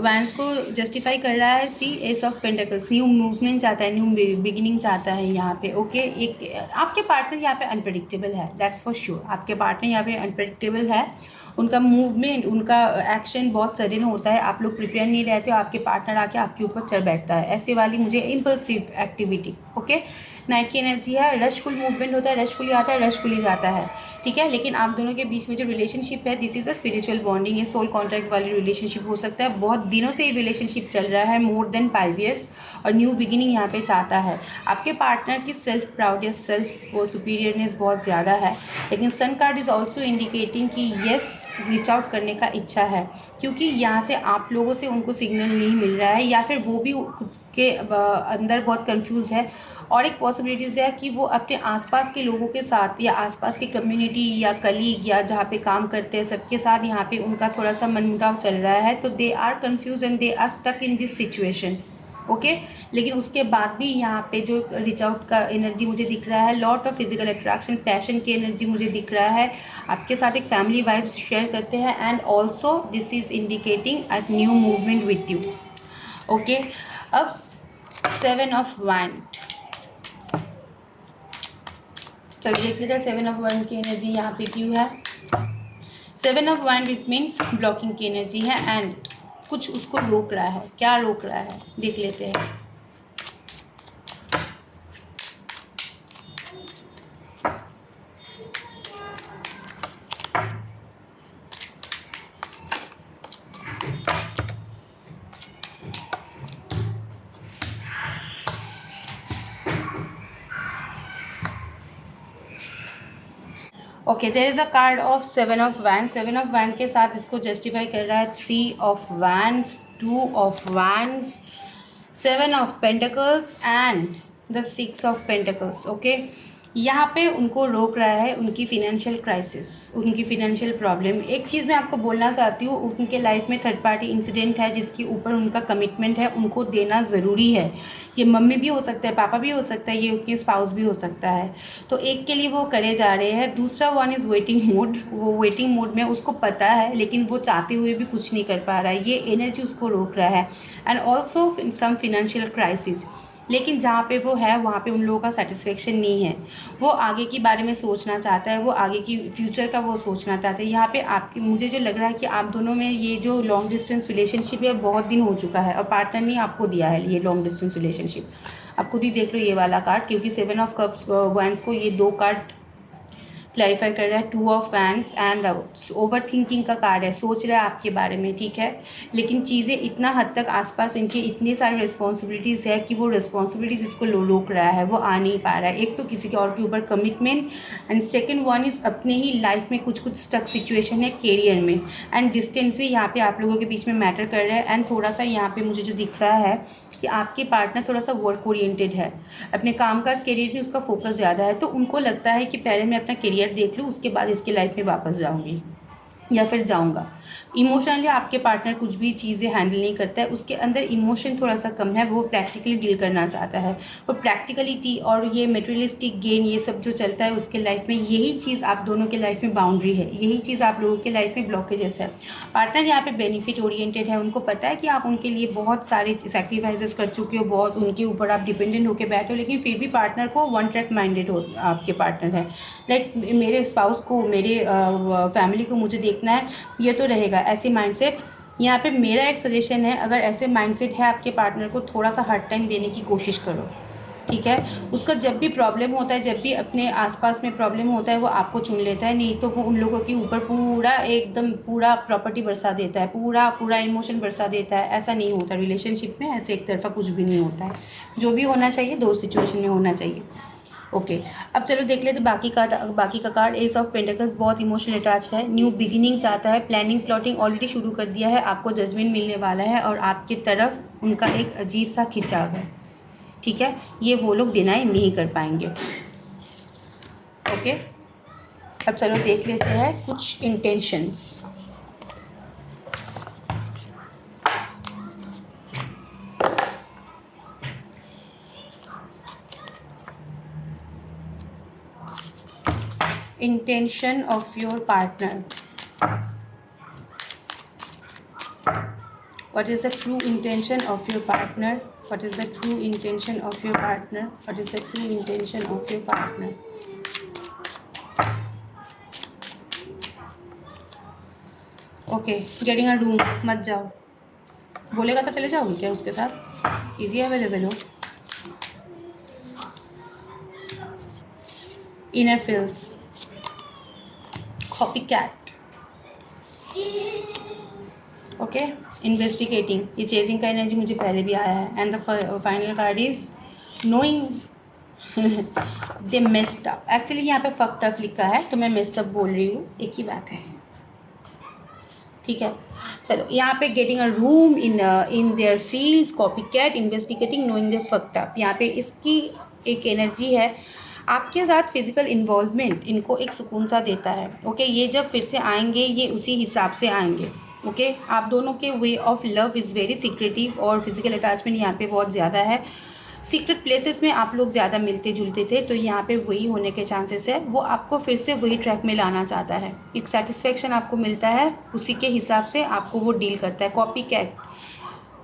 वैंस को जस्टिफाई कर रहा है see ace of pentacles. New movement चाहता है, न्यू बिगिनिंग चाहता है यहाँ पे। ओके, एक आपके पार्टनर यहाँ पे अनप्रेडिक्टेबल है, दैट्स फॉर श्योर। आपके पार्टनर यहाँ पे अनप्रेडिक्टेबल है, उनका मूवमेंट, उनका एक्शन बहुत सडन होता है। आप लोग प्रिपेयर नहीं रहते हो, आपके पार्टनर आके आपके ऊपर चढ़ बैठता है, ऐसे वाली मुझे इम्पल्सिव एक्टिविटी। ओके, नाइट की एनर्जी है, रशफुल मूवमेंट होता है, रशफुली आता है, रशफुली जाता है, ठीक है। लेकिन आप दोनों के बीच में जो रिलेशनशिप है, this is a spiritual bonding, ये सोल कॉन्ट्रैक्ट वाली रिलेशनशिप हो सकता है। बहुत दिनों से ये रिलेशनशिप चल रहा है, मोर देन 5 years, और न्यू बिगिनिंग यहाँ पे चाहता है। आपके पार्टनर की सेल्फ प्राउड या सेल्फ वो सुपीरियरनेस बहुत ज़्यादा है, लेकिन sun card is also indicating कि येस, रीच आउट करने का इच्छा है, क्योंकि यहाँ से आप लोगों से उनको सिग्नल नहीं मिल रहा है, या फिर वो भी खुद के अंदर बहुत कंफ्यूज है। और एक पॉसिबिलिटीज़ है कि वो अपने आसपास के लोगों के साथ या आसपास की कम्युनिटी या कलीग या जहाँ पे काम करते हैं सबके साथ यहाँ पे उनका थोड़ा सा मनमुटाव चल रहा है, तो they are confuse and they are stuck in this situation. Okay, लेकिन उसके बाद भी यहाँ पे जो रीच आउट का एनर्जी मुझे दिख रहा है, lot of physical attraction, passion की एनर्जी मुझे दिख रहा है, आपके साथ एक फैमिली वाइब्स शेयर करते हैं, and also this is indicating a new movement with you. Okay, अब 7 ऑफ वैंड, चलिए देख लेते हैं 7 ऑफ वैंड की एनर्जी यहाँ पे क्यों है। 7 of wand it means blocking की एनर्जी है, एंड कुछ उसको रोक रहा है। क्या रोक रहा है देख लेते हैं। Okay, there is a card of 7 of wand. 7 of wand के साथ इसको जस्टिफाई कर रहा है 3 of wands, 2 of wands, 7 of pentacles and the 6 of pentacles. Okay, यहाँ पे उनको रोक रहा है उनकी फिनेंशियल क्राइसिस, उनकी फिनेंशियल प्रॉब्लम। एक चीज़ मैं आपको बोलना चाहती हूँ, उनके लाइफ में थर्ड पार्टी इंसिडेंट है जिसके ऊपर उनका कमिटमेंट है, उनको देना ज़रूरी है। ये मम्मी भी हो सकता है, पापा भी हो सकता है, ये उनके स्पाउस भी हो सकता है, तो एक के लिए वो करे जा रहे हैं। दूसरा वन इज़ वेटिंग मोड, वो वेटिंग मोड में, उसको पता है लेकिन वो चाहते हुए भी कुछ नहीं कर पा रहा है, ये एनर्जी उसको रोक रहा है। And also some financial crisis, लेकिन जहाँ पे वो है वहाँ पे उन लोगों का सेटिस्फेक्शन नहीं है। वो आगे के बारे में सोचना चाहता है, वो आगे की फ्यूचर का वो सोचना चाहता है। यहाँ पे आपकी, मुझे जो लग रहा है कि आप दोनों में ये जो लॉन्ग डिस्टेंस रिलेशनशिप है बहुत दिन हो चुका है, और पार्टनर ने आपको दिया है ये लॉन्ग डिस्टेंस रिलेशनशिप। आप खुद ही देख लो ये वाला कार्ड, क्योंकि 7 ऑफ कप्स वैंड्स को ये 2 कार्ड क्लैरिफाई कर रहा है। 2 of wands and over thinking का कार्ड है, सोच रहा है आपके बारे में, ठीक है, लेकिन चीज़ें इतना हद तक आसपास इनके इतनी सारी रिस्पॉन्सिबिलिटीज़ है कि वो रिस्पॉन्सिबिलिटीज़ इसको रोक रहा है, वो आ नहीं पा रहा है। एक तो किसी के और के ऊपर commitment, and second one is अपने ही लाइफ में कुछ कुछ स्टक सिचुएशन है कैरियर में, एंड डिस्टेंस भी यहाँ पे आप लोगों के बीच में मैटर कर रहा है। एंड थोड़ा सा यहाँ पे मुझे जो दिख रहा है कि आपके पार्टनर थोड़ा सा वर्क ओरिएंटेड है, अपने कामकाज कैरियर में उसका फोकस ज़्यादा है, तो उनको लगता है कि पहले मैं अपना कैरियर देख लूँ, उसके बाद इसके लाइफ में वापस जाऊँगी या फिर जाऊँगा। इमोशनली आपके पार्टनर कुछ भी चीज़ें हैंडल नहीं करता है, उसके अंदर इमोशन थोड़ा सा कम है, वो प्रैक्टिकली डील करना चाहता है। वो प्रैक्टिकलिटी और ये मटेरियलिस्टिक गेन ये सब जो चलता है उसके लाइफ में, यही चीज़ आप दोनों के लाइफ में बाउंड्री है, यही चीज़ आप लोगों के लाइफ में ब्लॉकेजेस है। पार्टनर यहाँ पे बेनिफिट ओरिएंटेड है, उनको पता है कि आप उनके लिए बहुत सारे सैक्रिफाइसेस कर चुके हो, बहुत उनके ऊपर आप डिपेंडेंट होकर बैठे हो, लेकिन फिर भी पार्टनर को वन ट्रैक माइंडेड हो आपके पार्टनर है। लाइक मेरे स्पाउस को, मेरे फैमिली को मुझे देख देखना है, ये तो रहेगा ऐसी माइंडसेट। यहाँ पे मेरा एक सजेशन है, अगर ऐसे माइंडसेट है आपके पार्टनर को थोड़ा सा हर टाइम देने की कोशिश करो, ठीक है। उसका जब भी प्रॉब्लम होता है, जब भी अपने आसपास में प्रॉब्लम होता है, वो आपको चुन लेता है, नहीं तो वो उन लोगों के ऊपर पूरा एकदम पूरा प्रॉपर्टी बरसा देता है, पूरा पूरा इमोशन बरसा देता है। ऐसा नहीं होता रिलेशनशिप में, ऐसे एक तरफा कुछ भी नहीं होता है। जो भी होना चाहिए दो सिचुएशन में होना चाहिए। ओके, अब चलो देख लेते बाकी का कार्ड। एस ऑफ पेंटिकल्स बहुत इमोशनल अटैच है, न्यू बिगिनिंग चाहता है, प्लानिंग प्लॉटिंग ऑलरेडी शुरू कर दिया है, आपको जजमेंट मिलने वाला है और आपकी तरफ उनका एक अजीब सा खिंचाव है, ठीक है। ये वो लोग डिनाई नहीं कर पाएंगे। ओके, अब चलो देख लेते हैं कुछ intentions. Intention of your partner, what is the true intention of your partner? What is the true intention of your partner? What is the true intention of your partner? Okay, getting a room, मत जाओ, बोलेगा तो चले जाओगे क्या उसके साथ? इजी अवेलेबल हो। Inner feels, copy cat, okay, investigating, ये चेजिंग का एनर्जी मुझे पहले भी आया है। And the final card is knowing they messed up. Actually यहाँ पे फक्ड अप लिखा है तो मैं मेस्ड अप बोल रही हूँ, एक ही बात है, ठीक है। चलो यहाँ पे getting a room in their fields, copy cat, investigating, knowing they fucked up. यहाँ पे इसकी एक एनर्जी है, आपके साथ फिजिकल इन्वॉल्वमेंट इनको एक सुकून सा देता है। ओके, ये जब फिर से आएंगे ये उसी हिसाब से आएंगे। ओके, आप दोनों के way of love is very secretive और फिजिकल अटैचमेंट यहाँ पे बहुत ज़्यादा है। सीक्रेट प्लेसेस में आप लोग ज़्यादा मिलते जुलते थे, तो यहाँ पे वही होने के चांसेस है। वो आपको फिर से वही ट्रैक में लाना चाहता है, एक सेटिस्फेक्शन आपको मिलता है, उसी के हिसाब से आपको वो डील करता है। कॉपी कैट,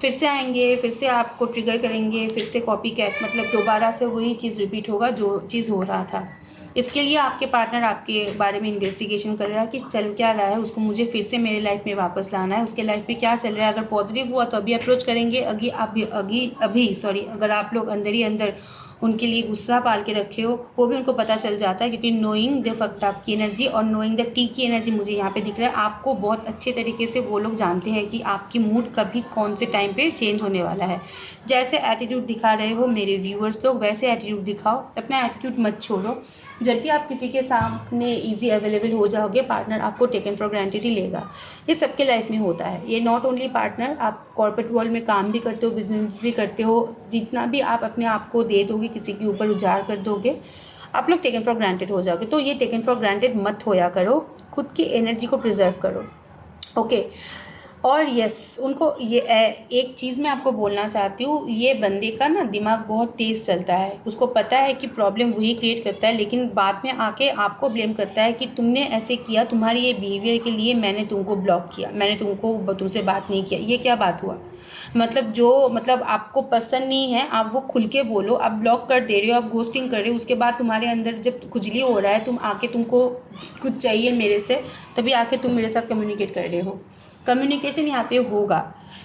फिर से आएंगे, फिर से आपको ट्रिगर करेंगे, फिर से कॉपी कैट, मतलब दोबारा से वही चीज़ रिपीट होगा जो चीज़ हो रहा था। इसके लिए आपके पार्टनर आपके बारे में इन्वेस्टिगेशन कर रहा है कि चल क्या रहा है, उसको मुझे फिर से मेरे लाइफ में वापस लाना है, उसके लाइफ में क्या चल रहा है। अगर पॉजिटिव हुआ तो अभी अप्रोच करेंगे, अगर आप लोग अंदर ही अंदर उनके लिए गुस्सा पाल के रखे हो, वो भी उनको पता चल जाता है, क्योंकि नोइंग द फक्ड अप की एनर्जी और नोइंग द टी की एनर्जी मुझे यहाँ पे दिख रहा है। आपको बहुत अच्छे तरीके से वो लोग जानते हैं कि आपकी मूड कभी कौन से टाइम पे चेंज होने वाला है। जैसे एटीट्यूड दिखा रहे हो मेरे व्यूअर्स लोग, वैसे एटीट्यूड दिखाओ, अपना एटीट्यूड मत छोड़ो। जब भी आप किसी के सामने ईजी अवेलेबल हो जाओगे, पार्टनर आपको टेकन फॉर ग्रांटेड ही लेगा। ये सबके लाइफ में होता है, ये नॉट ओनली पार्टनर, आप कॉर्पोरेट वर्ल्ड में काम भी करते हो, बिजनेस भी करते हो, जितना भी आप अपने आप को दे दोगे, किसी के ऊपर उजाड़ कर दोगे, आप लोग टेकन फॉर ग्रांटेड हो जाओगे। तो ये टेकन फॉर ग्रांटेड मत होया करो, खुद की एनर्जी को प्रिजर्व करो। ओके, और यस, उनको ये एक चीज़ मैं आपको बोलना चाहती हूँ, ये बंदे का ना दिमाग बहुत तेज़ चलता है, उसको पता है कि प्रॉब्लम वही क्रिएट करता है, लेकिन बाद में आके आपको ब्लेम करता है कि तुमने ऐसे किया, तुम्हारी ये बिहेवियर के लिए मैंने तुमको ब्लॉक किया, मैंने तुमसे बात नहीं किया। ये क्या बात हुआ? मतलब आपको पसंद नहीं है, आप वो खुल के बोलो। आप ब्लॉक कर दे रहे हो, आप घोस्टिंग कर रहे हो, उसके बाद तुम्हारे अंदर जब खुजली हो रहा है, तुमको कुछ चाहिए मेरे से, तभी आके तुम मेरे साथ कम्युनिकेट कर रहे हो। कम्युनिकेशन यहाँ पे होगा,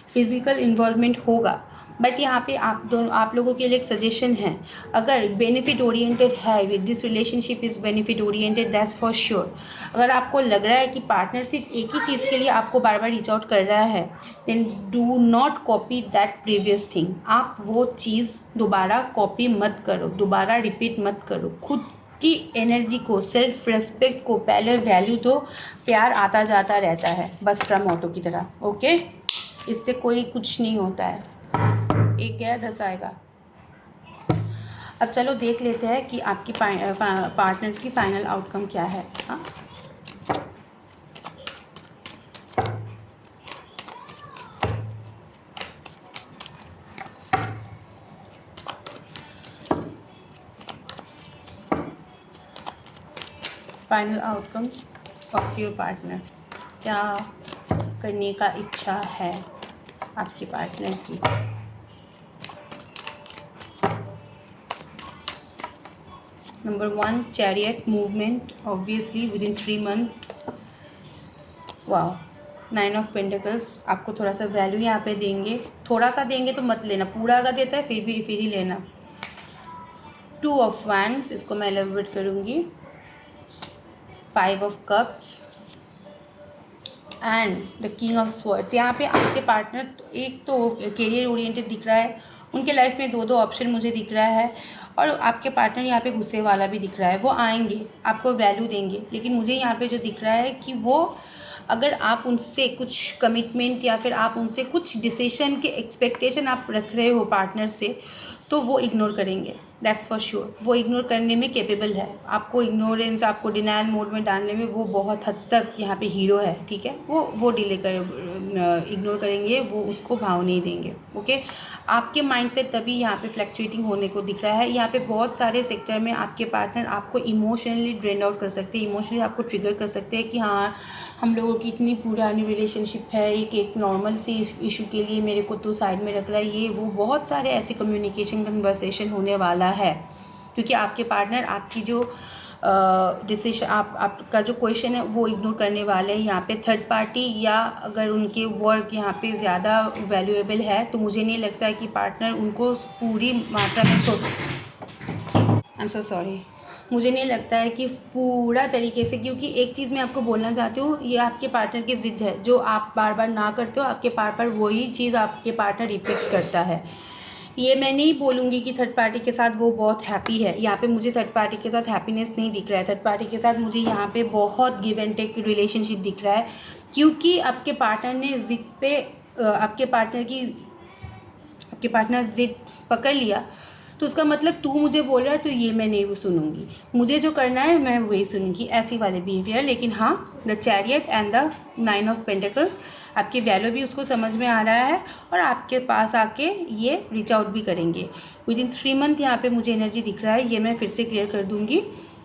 फिज़िकल इन्वॉल्वमेंट होगा, बट यहाँ पे आप लोगों के लिए एक सजेशन है, अगर बेनिफिट ओरिएंटेड है, with this relationship is benefit oriented, that's for sure. अगर आपको लग रहा है कि पार्टनर सिर्फ एक ही चीज़ के लिए आपको बार बार रीच आउट कर रहा है, then do not copy that previous thing. आप वो चीज़ दोबारा कॉपी मत करो, दोबारा रिपीट मत करो। खुद की एनर्जी को, सेल्फ रिस्पेक्ट को पहले वैल्यू दो, प्यार आता जाता रहता है, बस फ्रॉम ऑटो की तरह। ओके, इससे कोई कुछ नहीं होता है, एक गया 10 आएगा। अब चलो देख लेते हैं कि आपकी पार्टनर की फाइनल आउटकम क्या है। हाँ, final outcome of your partner, क्या करने का इच्छा है आपके पार्टनर की। Number 1, chariot movement, obviously with in 3 month. वाह, 9 ऑफ पेंटिकल्स आपको थोड़ा सा वैल्यू यहाँ पे देंगे, थोड़ा सा देंगे तो मत लेना, पूरा अगर देता है फिर ही लेना। 2 ऑफ वैंड्स, इसको मैं एलिब्रेट करूँगी। 5 of cups and the king of swords. यहाँ पे आपके पार्टनर एक तो करियर ओरिएंटेड दिख रहा है, उनके लाइफ में 2 ऑप्शन मुझे दिख रहा है, और आपके पार्टनर यहाँ पे गुस्से वाला भी दिख रहा है। वो आएंगे, आपको वैल्यू देंगे, लेकिन मुझे यहाँ पे जो दिख रहा है कि वो अगर आप उनसे कुछ कमिटमेंट या फिर आप उनसे कुछ डिसीजन के एक्सपेक्टेशन आप रख रहे हो पार्टनर से, तो वो इग्नोर करेंगे, दैट्स फॉर श्योर। वो इग्नोर करने में कैपेबल है, आपको इग्नोरेंस, आपको डिनायल मोड में डालने में वो बहुत हद तक यहाँ पे हीरो है, ठीक है। वो डिले कर इग्नोर करेंगे, वो उसको भाव नहीं देंगे, ओके। आपके माइंडसेट तभी यहाँ पे फ्लक्चुएटिंग होने को दिख रहा है। यहाँ पे बहुत सारे सेक्टर में आपके पार्टनर आपको इमोशनली ड्रेन आउट कर सकते हैं, इमोशनली आपको ट्रिगर कर सकते हैं कि हाँ, हम लोगों की इतनी पुरानी रिलेशनशिप है, एक नॉर्मल सी इशू के लिए मेरे को तो साइड में रख रहा है, ये वो बहुत सारे ऐसे कम्युनिकेशन कन्वर्सेशन होने वाला है, क्योंकि आपके पार्टनर आपकी जो डिसीजन आपका जो क्वेश्चन है वो इग्नोर करने वाले हैं। यहाँ पे थर्ड पार्टी या अगर उनके वर्क यहाँ पे ज़्यादा वैल्यूएबल है, तो मुझे नहीं लगता है कि पार्टनर उनको पूरी मात्रा में आई एम सो सॉरी, मुझे नहीं लगता है कि पूरा तरीके से, क्योंकि एक चीज़ मैं आपको बोलना चाहती हूँ, ये आपके पार्टनर की ज़िद है जो आप बार बार ना करते हो, आपके बार वही चीज़ आपके पार्टनर रिपीट करता है। ये मैं नहीं बोलूँगी कि थर्ड पार्टी के साथ वो बहुत हैप्पी है, यहाँ पे मुझे थर्ड पार्टी के साथ हैप्पीनेस नहीं दिख रहा है। थर्ड पार्टी के साथ मुझे यहाँ पे बहुत गिव एंड टेक रिलेशनशिप दिख रहा है, क्योंकि आपके पार्टनर ने ज़िद पे आपके पार्टनर ज़िद पकड़ लिया, तो उसका मतलब तू मुझे बोल रहा है तो ये मैं नहीं सुनूंगी, मुझे जो करना है मैं वही सुनूंगी, ऐसी वाले बिहेवियर। लेकिन हाँ, the chariot and the 9 of pentacles, आपकी वैल्यू भी उसको समझ में आ रहा है और आपके पास आके ये रीच आउट भी करेंगे विद इन 3 मंथ। यहाँ पे मुझे एनर्जी दिख रहा है, ये मैं फिर से क्लियर कर दूँगी।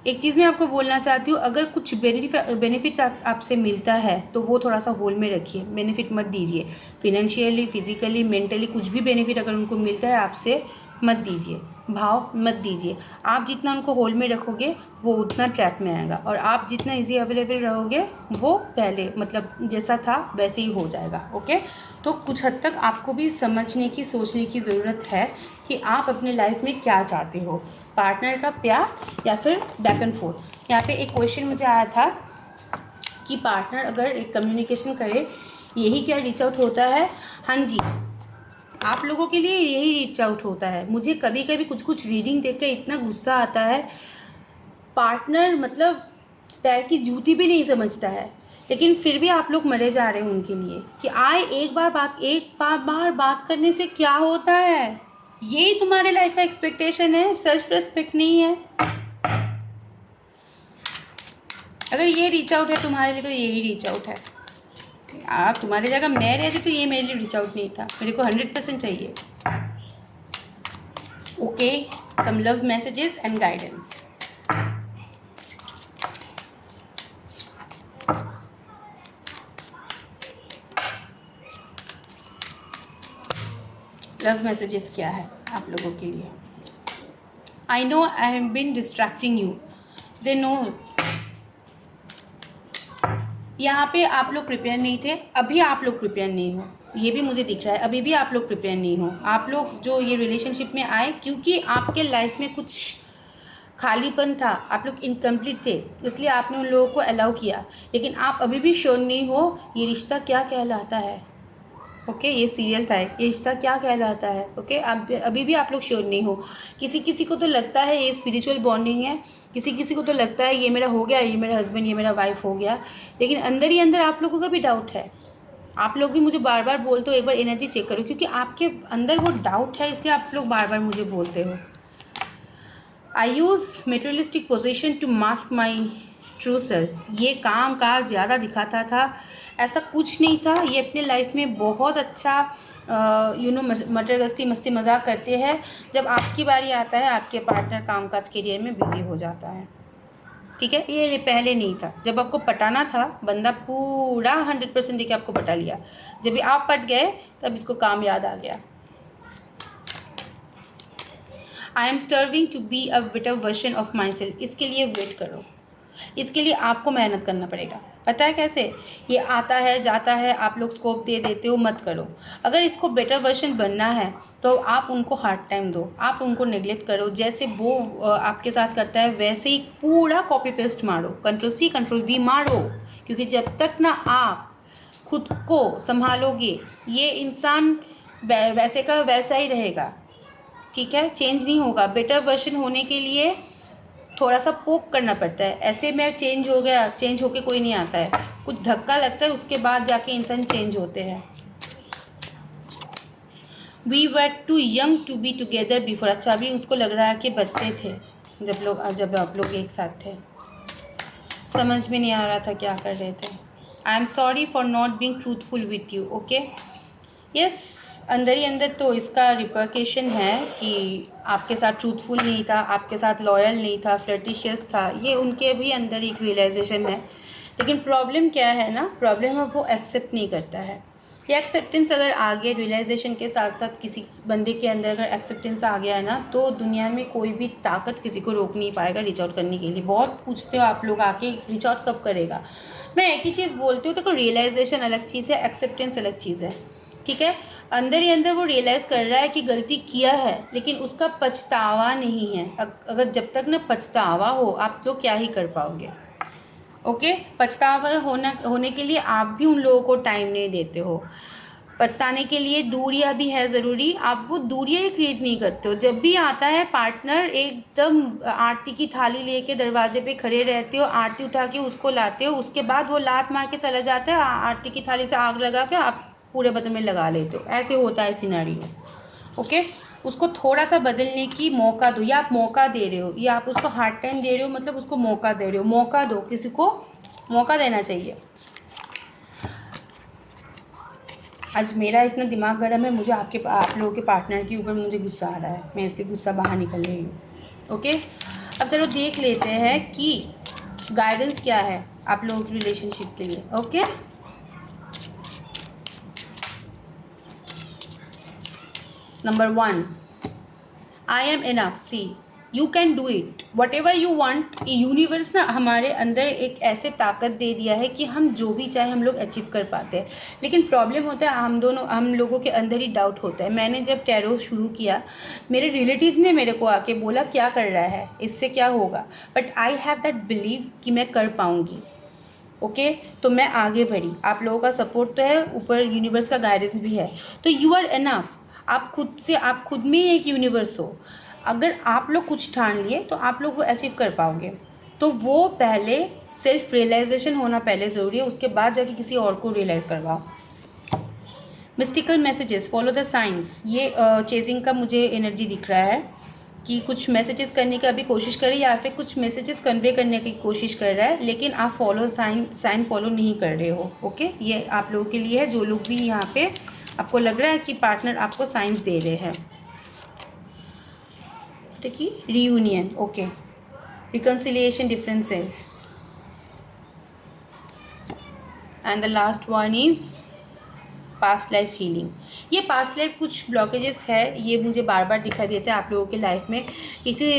एक चीज़ मैं आपको बोलना चाहती हूँ, अगर कुछ बेनिफिट आपसे मिलता है तो वो थोड़ा सा होल्ड में रखिए, बेनिफिट मत दीजिए। फिनेंशियली, फिजिकली, मेंटली कुछ भी बेनिफिट अगर उनको मिलता है आपसे, मत दीजिए, भाव मत दीजिए। आप जितना उनको होल्ड में रखोगे वो उतना ट्रैक में आएगा, और आप जितना इजी अवेलेबल रहोगे वो पहले मतलब जैसा था वैसे ही हो जाएगा, ओके। तो कुछ हद तक आपको भी समझने की, सोचने की ज़रूरत है कि आप अपने लाइफ में क्या चाहते हो, पार्टनर का प्यार या फिर बैक एंड फोर्थ। यहाँ पे एक क्वेश्चन मुझे आया था कि पार्टनर अगर एक कम्युनिकेशन करे, यही क्या रीच आउट होता है? हाँ जी, आप लोगों के लिए यही रीच आउट होता है। मुझे कभी कभी कुछ रीडिंग देख कर इतना गुस्सा आता है, पार्टनर मतलब पैर की जूती भी नहीं समझता है, लेकिन फिर भी आप लोग मरे जा रहे हो उनके लिए कि आए एक बार बात करने से क्या होता है। यही तुम्हारे लाइफ का एक्सपेक्टेशन है, सेल्फ रिस्पेक्ट नहीं है। अगर ये रीच आउट है तुम्हारे लिए तो यही रीच आउट है। आप तुम्हारी जगह मैं रहती तो ये मेरे लिए रीच आउट नहीं था, मेरे को 100% चाहिए। Okay, some love messages and guidance. Love messages क्या है आप लोगों के लिए? I know I have been distracting you, they know. यहाँ पे आप लोग प्रिपेयर नहीं थे, अभी आप लोग प्रिपेयर नहीं हो, ये भी मुझे दिख रहा है। अभी भी आप लोग प्रिपेयर नहीं हो। आप लोग जो ये रिलेशनशिप में आए क्योंकि आपके लाइफ में कुछ खालीपन था, आप लोग इनकम्प्लीट थे, इसलिए आपने उन लोगों को अलाउ किया। लेकिन आप अभी भी श्योर नहीं हो ये रिश्ता क्या कहलाता है, ओके। ये सीरियल था, ये रिश्ता क्या कहलाता है, ओके। अभी भी आप लोग श्योर नहीं हो। किसी किसी को तो लगता है ये स्पिरिचुअल बॉन्डिंग है, किसी किसी को तो लगता है ये मेरा हो गया, ये मेरा हस्बैंड, ये मेरा वाइफ हो गया, लेकिन अंदर ही अंदर आप लोगों का भी डाउट है। आप लोग भी मुझे बार बार बोलते हो एक बार एनर्जी चेक करो, क्योंकि आपके अंदर वो डाउट है, इसलिए आप लोग बार बार मुझे बोलते हो। I use materialistic position to mask my true self. ये काम काज ज़्यादा दिखाता था, ऐसा कुछ नहीं था। ये अपने लाइफ में बहुत अच्छा मटर गस्ती मस्ती मजाक करते हैं। जब आपकी बारी आता है आपके पार्टनर कामकाज करियर में बिजी हो जाता है, ठीक है। ये पहले नहीं था, जब आपको पटाना था बंदा पूरा 100% देके आपको पटा लिया, जब भी आप पट गए तब इसको काम याद आ गया। I am striving to be a better version of my self, इसके लिए वेट करो। इसके लिए आपको मेहनत करना पड़ेगा। पता है कैसे? ये आता है जाता है, आप लोग स्कोप दे देते हो, मत करो। अगर इसको बेटर वर्जन बनना है तो आप उनको हार्ड टाइम दो, आप उनको नेगलेक्ट करो। जैसे वो आपके साथ करता है वैसे ही पूरा कॉपी पेस्ट मारो, Ctrl+C Ctrl+V मारो। क्योंकि जब तक ना आप खुद को संभालोगे ये इंसान वैसे का वैसा ही रहेगा। ठीक है, चेंज नहीं होगा। बेटर वर्जन होने के लिए थोड़ा सा पोक करना पड़ता है। ऐसे में चेंज हो गया, चेंज होके कोई नहीं आता है, कुछ धक्का लगता है, उसके बाद जाके इंसान चेंज होते हैं। We were too young to be together before. अच्छा, अभी उसको लग रहा है कि बच्चे थे जब आप लोग एक साथ थे। समझ में नहीं आ रहा था क्या कर रहे थे। I am sorry for not being truthful with you. Okay, yes, अंदर ही अंदर तो इसका रिपरकेशन है कि आपके साथ ट्रूथफुल नहीं था, आपके साथ लॉयल नहीं था, फ्लर्टिशियस था। ये उनके भी अंदर एक रियलाइजेशन है। लेकिन प्रॉब्लम क्या है ना, प्रॉब्लम है वो एक्सेप्ट नहीं करता है। ये एक्सेप्टेंस अगर आ गया, रियलाइजेशन के साथ साथ किसी बंदे के अंदर अगर एक्सेप्टेंस आ गया है ना, तो दुनिया में कोई भी ताकत किसी को रोक नहीं पाएगा रीच आउट करने के लिए। बहुत पूछते हो आप लोग आके रीच आउट कब करेगा। मैं एक ही चीज़ बोलती हूँ, देखो रियलाइजेशन अलग चीज़ है, एक्सेप्टेंस अलग चीज़ है। ठीक है, अंदर ही अंदर वो रियलाइज़ कर रहा है कि गलती किया है, लेकिन उसका पछतावा नहीं है। अगर जब तक ना पछतावा हो, आप लोग क्या ही कर पाओगे। ओके, पछतावा होने के लिए आप भी उन लोगों को टाइम नहीं देते हो। पछताने के लिए दूरियां भी है ज़रूरी, आप वो दूरियां ही क्रिएट नहीं करते हो। जब भी आता है पार्टनर, एकदम आरती की थाली लेके दरवाजे पे खड़े रहते हो, आरती उठा के उसको लाते हो, उसके बाद वो लात मार के चला जाता है, आरती की थाली से आग लगा के आप पूरे बदन में लगा लेते हो। ऐसे होता है सिनेरियो। ओके, उसको थोड़ा सा बदलने की मौका दो। या आप मौका दे रहे हो या आप उसको हार्ड टाइम दे रहे हो, मतलब उसको मौका दे रहे हो। मौका दो, किसी को मौका देना चाहिए। आज मेरा इतना दिमाग गर्म है, मुझे आप लोगों के पार्टनर के ऊपर मुझे गुस्सा आ रहा है, मैं इसलिए गुस्सा बाहर निकल रही हूँ। ओके, अब चलो देख लेते हैं कि गाइडेंस क्या है आप लोगों की रिलेशनशिप के लिए। Okay, number 1, I am enough. See you can do it whatever you want. Universe ना हमारे अंदर एक ऐसे ताकत दे दिया है कि हम जो भी चाहे हम लोग अचीव कर पाते हैं। लेकिन प्रॉब्लम होता है हम लोगों के अंदर ही डाउट होता है। मैंने जब टैरो शुरू किया, मेरे रिलेटिव्स ने मेरे को आके बोला क्या कर रहा है, इससे क्या होगा, but I have that believe कि मैं कर पाऊँगी। ओके, तो मैं आगे बढ़ी। आप लोगों का सपोर्ट तो है, ऊपर यूनिवर्स का गाइडेंस भी है, तो यू आर इनफ। आप खुद में ही एक यूनिवर्स हो। अगर आप लोग कुछ ठान लिए तो आप लोग वो अचीव कर पाओगे। तो वो पहले सेल्फ रियलाइजेशन होना पहले ज़रूरी है, उसके बाद जाके किसी और को रियलाइज़ करवाओ। Mystical messages, follow the science. ये चेजिंग का मुझे एनर्जी दिख रहा है कि कुछ मैसेजेस करने की अभी कोशिश कर रही है, या फिर कुछ मैसेजेस कन्वे करने की कोशिश कर रहा है, लेकिन आप साइन फॉलो नहीं कर रहे हो। ओके, ये आप लोगों के लिए है जो लोग भी यहाँ पे आपको लग रहा है कि पार्टनर आपको साइंस दे रहे हैं। ठीक है, reunion, okay, reconciliation differences, and the last one is past life healing. ये पास्ट लाइफ कुछ ब्लॉकेजेस है, ये मुझे बार बार दिखाई देता है आप लोगों के लाइफ में। किसी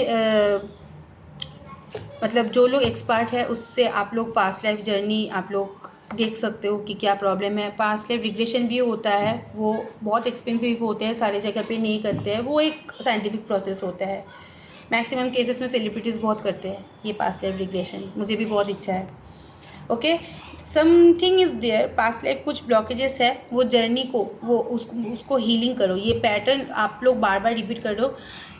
मतलब जो लोग एक्सपर्ट है उससे आप लोग पास्ट लाइफ जर्नी आप लोग देख सकते हो कि क्या प्रॉब्लम है। पास्ट लाइफ रिग्रेशन भी होता है, वो बहुत एक्सपेंसिव होते हैं, सारी जगह पे नहीं करते हैं, वो एक साइंटिफिक प्रोसेस होता है। मैक्सिमम केसेस में सेलिब्रिटीज़ बहुत करते हैं ये पास्ट लाइफ रिग्रेशन, मुझे भी बहुत इच्छा है। Okay, something is there, past life कुछ ब्लॉकेजेस है, वो जर्नी को उसको हीलिंग करो। ये पैटर्न आप लोग बार बार रिपीट करो,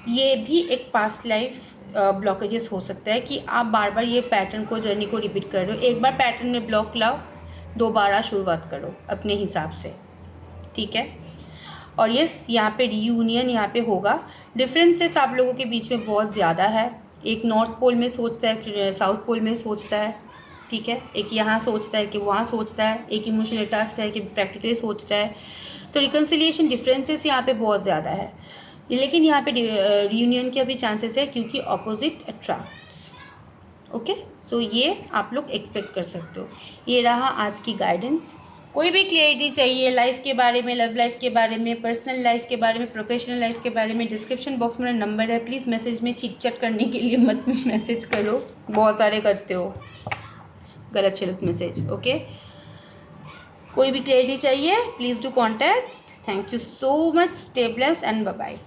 ये भी एक पास्ट लाइफ ब्लॉकेजेस हो सकता है कि आप बार बार ये पैटर्न को जर्नी को रिपीट कर रहे हो। एक बार पैटर्न में ब्लॉक लाओ, दोबारा शुरुआत करो अपने हिसाब से। ठीक है, और यस, यहाँ पे रीयूनियन यहाँ पे होगा। डिफरेंसेस आप लोगों के बीच में बहुत ज़्यादा है। एक नॉर्थ पोल में सोचता है, साउथ पोल में सोचता है। ठीक है, एक यहाँ सोचता है कि वहाँ सोचता है, एक इमोशनल अटैच्ड है कि प्रैक्टिकली सोचता है। तो रिकन्सिलिएशन डिफरेंसेस यहाँ पे बहुत ज़्यादा है, लेकिन यहाँ पे रीयूनियन के भी चांसेस है क्योंकि ऑपोजिट अट्रैक्ट्स। ओके, सो ये आप लोग एक्सपेक्ट कर सकते हो। ये रहा आज की गाइडेंस। कोई भी क्लियरिटी चाहिए लाइफ के बारे में, लव लाइफ के बारे में, पर्सनल लाइफ के बारे में, प्रोफेशनल लाइफ के बारे में, डिस्क्रिप्शन बॉक्स में मेरा नंबर है। प्लीज़ मैसेज में चिट चैट करने के लिए मत मैसेज करो, बहुत सारे करते हो। गलत शलत मैसेज। ओके, कोई भी क्लैरिटी चाहिए please do contact. Thank you so much, stay blessed and bye bye.